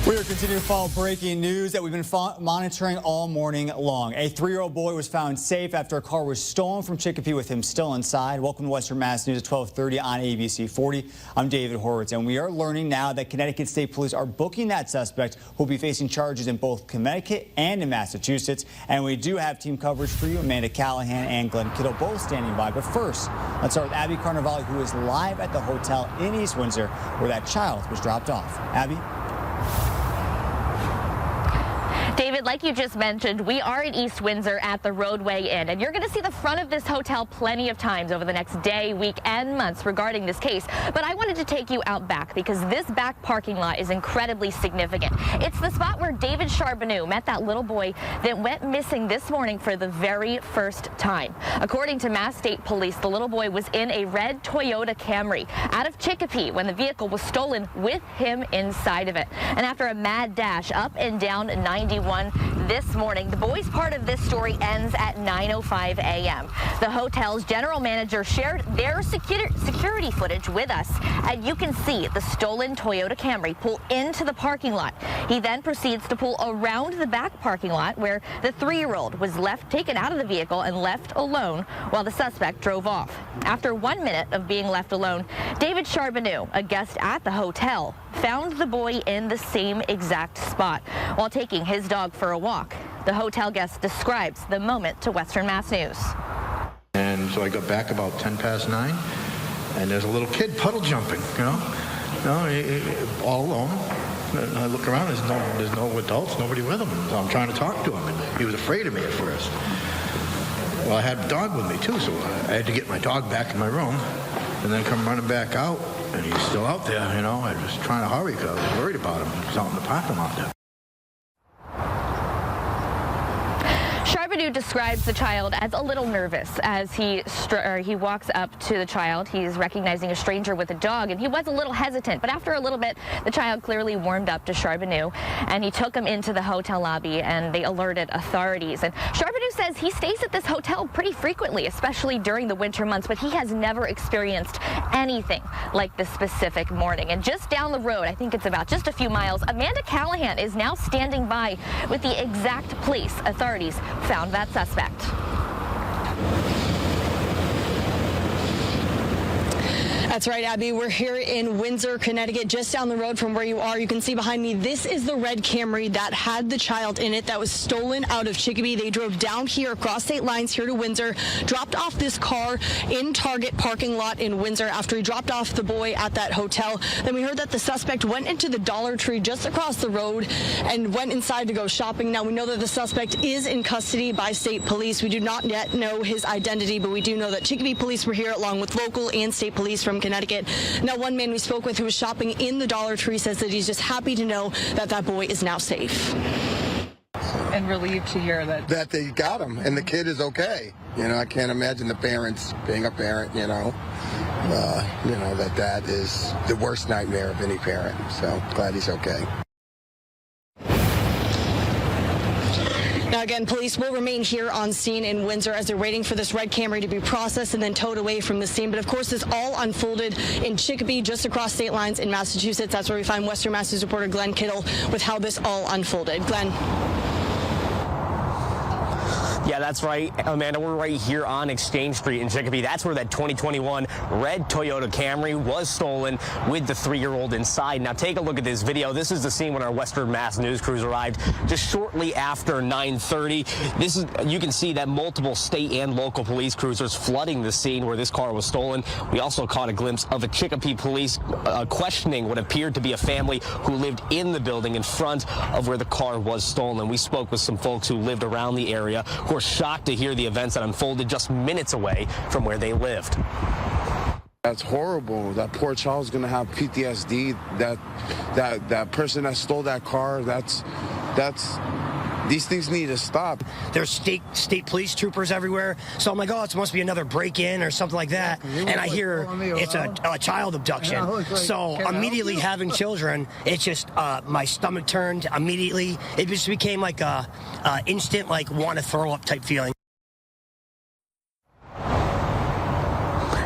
We are continuing to follow breaking news that we've been monitoring all morning long. A 3-year-old boy was found safe after a car was stolen from Chicopee with him still inside. Welcome to Western Mass News at 12:30 on ABC 40. I'm David Horowitz, and we are learning now that Connecticut State Police are booking that suspect who will be facing charges in both Connecticut and in Massachusetts. And we do have team coverage for you. Amanda Callahan and Glenn Kittle both standing by. But first, let's start with Abby Carnevale, who is live at the hotel in East Windsor where that child was dropped off. Abby? David, like you just mentioned, we are in East Windsor at the Rodeway Inn, and you're going to see the front of this hotel plenty of times over the next day, week, and months regarding this case. But I wanted to take you out back because this back parking lot is incredibly significant. It's the spot where David Charbonneau met that little boy that went missing this morning for the very first time. According to Mass State Police, the little boy was in a red Toyota Camry out of Chicopee when the vehicle was stolen with him inside of it. And after a mad dash up and down 91 this morning, the boy's part of this story ends at 9:05 a.m. The hotel's general manager shared their security footage with us, and you can see the stolen Toyota Camry pull into the parking lot. He then proceeds to pull around the back parking lot where the 3-year-old was taken out of the vehicle and left alone while the suspect drove off. After 1 minute of being left alone, David Charbonneau, a guest at the hotel, found the boy in the same exact spot while taking his dog for a walk. The hotel guest describes the moment to Western Mass News. And so I got back about 9:10, and there's a little kid puddle jumping, all alone. And I look around, there's no adults, nobody with him. So I'm trying to talk to him, and he was afraid of me at first. Well, I had a dog with me too, so I had to get my dog back in my room and then come running back out, and he's still out there, I was trying to hurry because I was worried about him. He's out in the parking lot there. Charbonneau describes the child as a little nervous as he walks up to the child. He's recognizing a stranger with a dog, and he was a little hesitant. But after a little bit, the child clearly warmed up to Charbonneau, and he took him into the hotel lobby, and they alerted authorities. And Charbonneau says he stays at this hotel pretty frequently, especially during the winter months, but he has never experienced anything like this specific morning. And just down the road, I think it's about just a few miles, Amanda Callahan is now standing by with the exact place authorities found that suspect. That's right, Abby. We're here in Windsor, Connecticut, just down the road from where you are. You can see behind me, this is the red Camry that had the child in it that was stolen out of Chicopee. They drove down here across state lines here to Windsor, dropped off this car in Target parking lot in Windsor after he dropped off the boy at that hotel. Then we heard that the suspect went into the Dollar Tree just across the road and went inside to go shopping. Now, we know that the suspect is in custody by state police. We do not yet know his identity, but we do know that Chicopee police were here along with local and state police from Connecticut. Now, one man we spoke with who was shopping in the Dollar Tree says that he's just happy to know that that boy is now safe. And relieved to hear that they got him and the kid is okay. I can't imagine the parents being a parent, that is the worst nightmare of any parent. So glad he's okay. Now, again, police will remain here on scene in Windsor as they're waiting for this red Camry to be processed and then towed away from the scene. But, of course, this all unfolded in Chicopee, just across state lines in Massachusetts. That's where we find Western Mass News reporter Glenn Kittle with how this all unfolded. Glenn. Yeah, that's right, Amanda. We're right here on Exchange Street in Chicopee. That's where that 2021 red Toyota Camry was stolen with the 3-year-old inside. Now, take a look at this video. This is the scene when our Western Mass News crews arrived just shortly after 9:30. You can see that multiple state and local police cruisers flooding the scene where this car was stolen. We also caught a glimpse of a Chicopee police questioning what appeared to be a family who lived in the building in front of where the car was stolen. We spoke with some folks who lived around the area who are shocked to hear the events that unfolded just minutes away from where they lived. That's horrible. That poor child's gonna have PTSD. That person that stole that car, these things need to stop. There's state police troopers everywhere. So I'm like, oh, it must be another break-in or something like that. And I hear it's a child abduction. So immediately having children, it's just my stomach turned immediately. It just became like a instant want to throw up type feeling.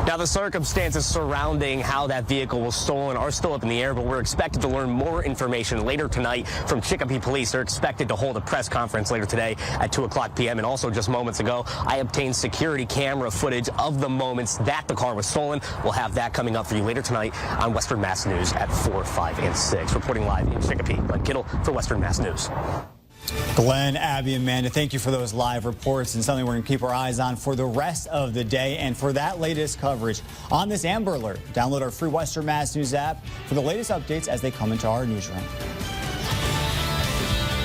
Now, the the circumstances surrounding how that vehicle was stolen are still up in the air, but we're expected to learn more information later tonight from Chicopee Police. They're expected to hold a press conference later today at 2:00 p.m. And also just moments ago, I obtained security camera footage of the moments that the car was stolen. We'll have that coming up for you later tonight on Western Mass News at 4, 5, and 6. Reporting live in Chicopee, Glenn Kittle for Western Mass News. Glenn, Abby, Amanda, thank you for those live reports and something we're going to keep our eyes on for the rest of the day. And for that latest coverage on this Amber Alert, download our free Western Mass News app for the latest updates as they come into our newsroom.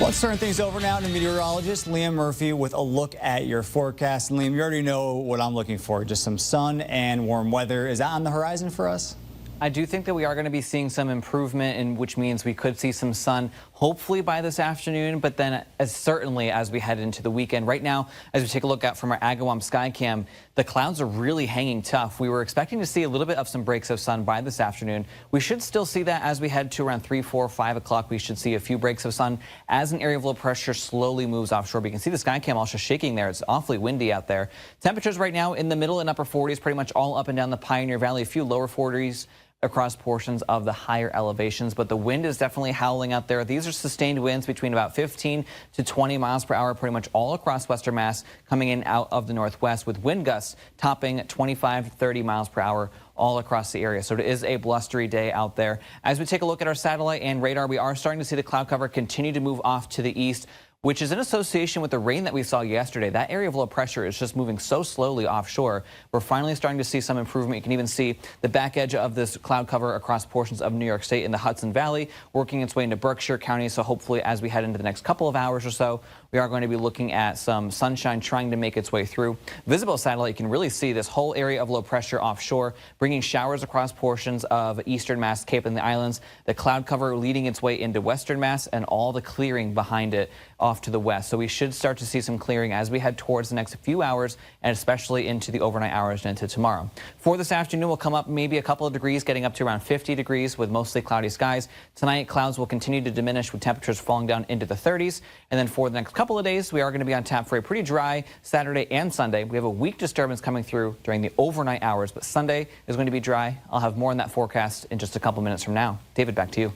Let's turn things over now to meteorologist Liam Murphy with a look at your forecast. And Liam, you already know what I'm looking for, just some sun and warm weather. Is that on the horizon for us? I do think that we are going to be seeing some improvement, in which means we could see some sun hopefully by this afternoon, but then certainly as we head into the weekend. Right now, as we take a look out from our Agawam Skycam, the clouds are really hanging tough. We were expecting to see a little bit of some breaks of sun by this afternoon. We should still see that as we head to around 3, 4, 5 o'clock. We should see a few breaks of sun as an area of low pressure slowly moves offshore. But you can see the Skycam also shaking there. It's awfully windy out there. Temperatures right now in the middle and upper 40s, pretty much all up and down the Pioneer Valley, a few lower 40s across portions of the higher elevations, but the wind is definitely howling out there. These are sustained winds between about 15 to 20 miles per hour, pretty much all across Western Mass, coming in out of the northwest, with wind gusts topping 25 to 30 miles per hour all across the area. So it is a blustery day out there. As we take a look at our satellite and radar, we are starting to see the cloud cover continue to move off to the east, which is in association with the rain that we saw yesterday. That area of low pressure is just moving so slowly offshore. We're finally starting to see some improvement. You can even see the back edge of this cloud cover across portions of New York State in the Hudson Valley, working its way into Berkshire County. So hopefully as we head into the next couple of hours or so, we are going to be looking at some sunshine trying to make its way through. Visible satellite, you can really see this whole area of low pressure offshore, bringing showers across portions of eastern Mass, Cape and the Islands. The cloud cover leading its way into western Mass and all the clearing behind it off to the west. So we should start to see some clearing as we head towards the next few hours, and especially into the overnight hours and into tomorrow. For this afternoon, we'll come up maybe a couple of degrees, getting up to around 50 degrees with mostly cloudy skies. Tonight, clouds will continue to diminish with temperatures falling down into the 30s. And then for the next couple of days, we are going to be on tap for a pretty dry Saturday and Sunday. We have a weak disturbance coming through during the overnight hours, but Sunday is going to be dry. I'll have more on that forecast in just a couple minutes from now. David, back to you.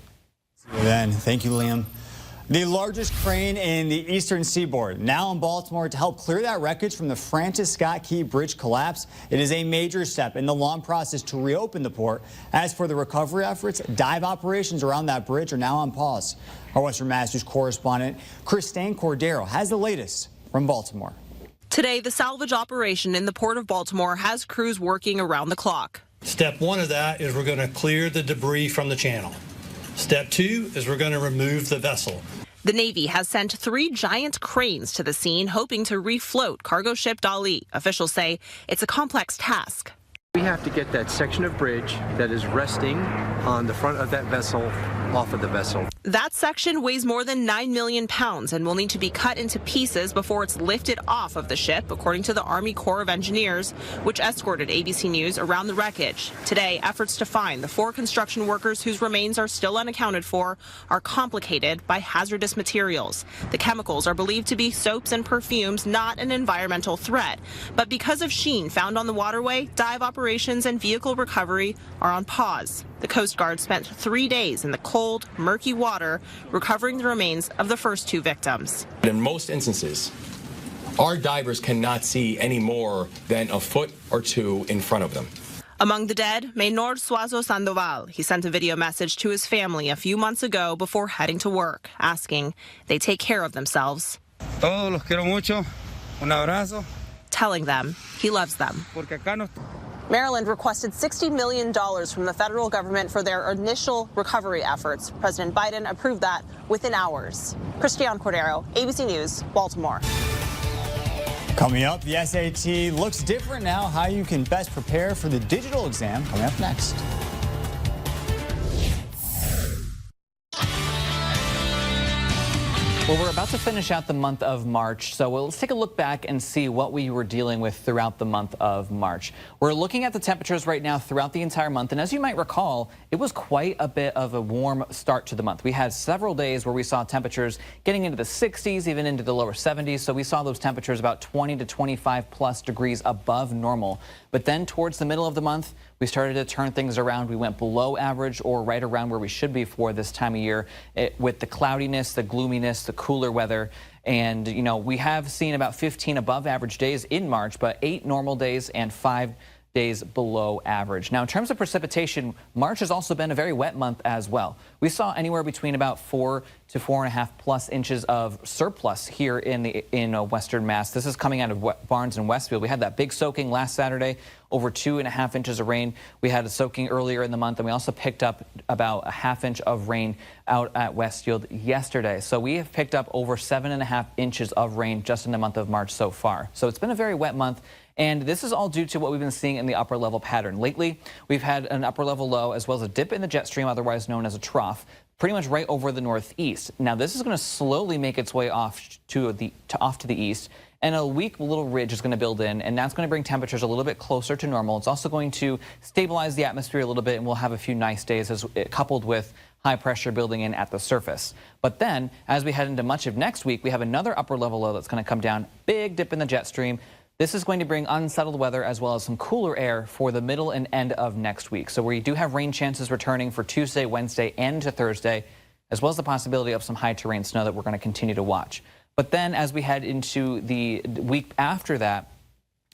See you then. Thank you, Liam. The largest crane in the eastern seaboard now in Baltimore to help clear that wreckage from the Francis Scott Key Bridge collapse. It is a major step in the long process to reopen the port. As for the recovery efforts, dive operations around that bridge are now on pause. Our Western Mass News correspondent Christine Cordero has the latest from Baltimore. Today, the salvage operation in the Port of Baltimore has crews working around the clock. Step one of that is we're going to clear the debris from the channel. Step two is we're going to remove the vessel. The Navy has sent 3 giant cranes to the scene, hoping to refloat cargo ship Dali. Officials say it's a complex task. We have to get that section of bridge that is resting on the front of that vessel off of the vessel. That section weighs more than 9 million pounds and will need to be cut into pieces before it's lifted off of the ship, according to the Army Corps of Engineers, which escorted ABC News around the wreckage. Today, efforts to find the 4 construction workers whose remains are still unaccounted for are complicated by hazardous materials. The chemicals are believed to be soaps and perfumes, not an environmental threat. But because of sheen found on the waterway, dive operations and vehicle recovery are on pause. The Coast Guard spent 3 days in the cold, murky water recovering the remains of the first 2 victims. In most instances, our divers cannot see any more than a foot or 2 in front of them. Among the dead, Menor Suazo Sandoval. He sent a video message to his family a few months ago before heading to work, asking they take care of themselves. Todos los quiero mucho. Un abrazo. Telling them he loves them. Porque acá no. Maryland requested $60 million from the federal government for their initial recovery efforts. President Biden approved that within hours. Christiane Cordero, ABC News, Baltimore. Coming up, the SAT looks different now. How you can best prepare for the digital exam coming up next. Well, we're about to finish out the month of March, so let's take a look back and see what we were dealing with throughout the month of March. We're looking at the temperatures right now throughout the entire month, and as you might recall, it was quite a bit of a warm start to the month. We had several days where we saw temperatures getting into the 60s, even into the lower 70s, so we saw those temperatures about 20 to 25 plus degrees above normal. But then towards the middle of the month, we started to turn things around. We went below average or right around where we should be for this time of year with the cloudiness, the gloominess, the cooler weather. And, you know, we have seen about 15 above average days in March, but 8 normal days and 5 days below average. Now, in terms of precipitation, March has also been a very wet month as well. We saw anywhere between about 4 to 4.5 plus inches of surplus here in Western Mass. This is coming out of Barnes and Westfield. We had that big soaking last Saturday, over 2.5 inches of rain. We had a soaking earlier in the month, and we also picked up about a ½ inch of rain out at Westfield yesterday. So we have picked up over 7.5 inches of rain just in the month of March so far. So it's been a very wet month. And this is all due to what we've been seeing in the upper level pattern. Lately, we've had an upper level low as well as a dip in the jet stream, otherwise known as a trough, pretty much right over the northeast. Now, this is going to slowly make its way off to the east, and a weak little ridge is going to build in, and that's going to bring temperatures a little bit closer to normal. It's also going to stabilize the atmosphere a little bit, and we'll have a few nice days coupled with high pressure building in at the surface. But then, as we head into much of next week, we have another upper level low that's going to come down, big dip in the jet stream. This is going to bring unsettled weather as well as some cooler air for the middle and end of next week. So we do have rain chances returning for Tuesday, Wednesday, and to Thursday, as well as the possibility of some high terrain snow that we're going to continue to watch. But then as we head into the week after that,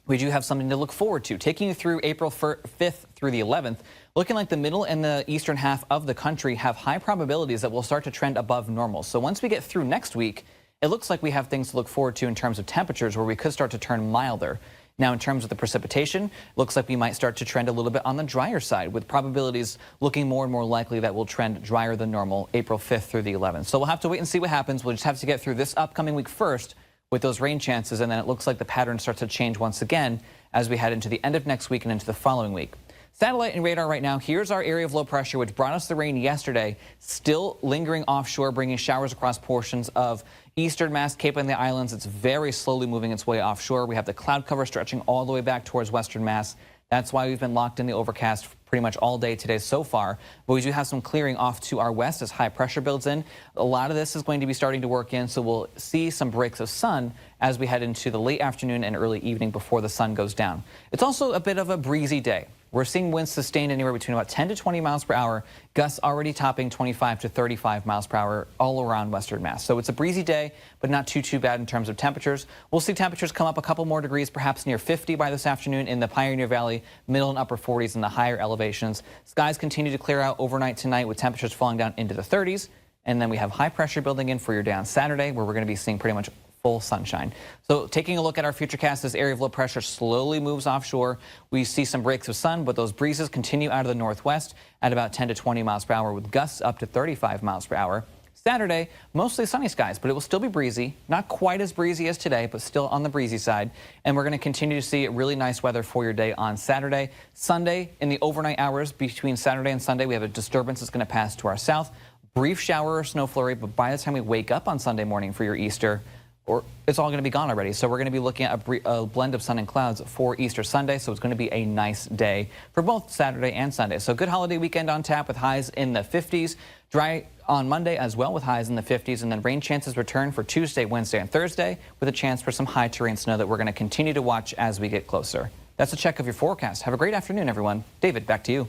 we do have something to look forward to. Taking you through April 5th through the 11th, looking like the middle and the eastern half of the country have high probabilities that will start to trend above normal. So once we get through next week, it looks like we have things to look forward to in terms of temperatures where we could start to turn milder. Now, in terms of the precipitation, it looks like we might start to trend a little bit on the drier side, with probabilities looking more and more likely that will trend drier than normal April 5th through the 11th. So we'll have to wait and see what happens. We'll just have to get through this upcoming week first with those rain chances, and then it looks like the pattern starts to change once again as we head into the end of next week and into the following week. Satellite and radar right now, here's our area of low pressure, which brought us the rain yesterday, still lingering offshore, bringing showers across portions of eastern Mass, Cape and the Islands. It's very slowly moving its way offshore. We have the cloud cover stretching all the way back towards western Mass. That's why we've been locked in the overcast pretty much all day today so far. But we do have some clearing off to our west as high pressure builds in. A lot of this is going to be starting to work in, so we'll see some breaks of sun as we head into the late afternoon and early evening before the sun goes down. It's also a bit of a breezy day. We're seeing winds sustained anywhere between about 10 to 20 miles per hour, gusts already topping 25 to 35 miles per hour all around western Mass. So it's a breezy day, but not too bad in terms of temperatures. We'll see temperatures come up a couple more degrees, perhaps near 50 by this afternoon in the Pioneer Valley, middle and upper 40s in the higher elevations. Skies continue to clear out overnight tonight with temperatures falling down into the 30s. And then we have high pressure building in for your day on Saturday, where we're going to be seeing pretty much full sunshine. So taking a look at our futurecast, this area of low pressure slowly moves offshore. We see some breaks of sun, but those breezes continue out of the northwest at about 10 to 20 miles per hour with gusts up to 35 miles per hour. Saturday, mostly sunny skies, but it will still be breezy. Not quite as breezy as today, but still on the breezy side. And we're going to continue to see really nice weather for your day on Saturday. Sunday, in the overnight hours between Saturday and Sunday, we have a disturbance that's going to pass to our south. Brief shower or snow flurry, but by the time we wake up on Sunday morning for your Easter, it's all going to be gone already. So we're going to be looking at a blend of sun and clouds for Easter Sunday. So it's going to be a nice day for both Saturday and Sunday. So good holiday weekend on tap with highs in the 50s. Dry on Monday as well with highs in the 50s. And then rain chances return for Tuesday, Wednesday, and Thursday with a chance for some high terrain snow that we're going to continue to watch as we get closer. That's a check of your forecast. Have a great afternoon, everyone. David, back to you.